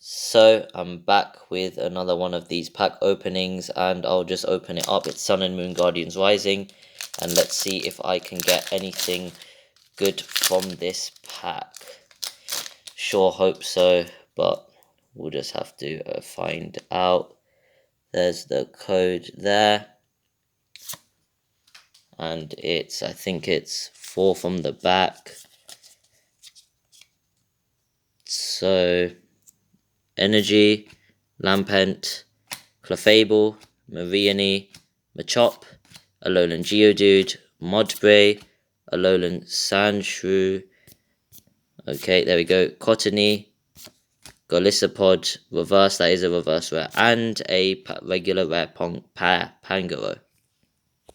So I'm back with another one of these pack openings, and I'll just open it up. It's Sun and Moon Guardians Rising, and let's see if I can get anything good from this pack. Sure hope so, but we'll just have to find out. There's the code there, and I think it's 4 from the back. So Energy, Lampent, Clefable, Mariani, Machop, Alolan Geodude, Modbray, Alolan Sandshrew. Okay, there we go. Cottony, Golisopod, reverse, that is a reverse rare, and a regular rare Pangoro.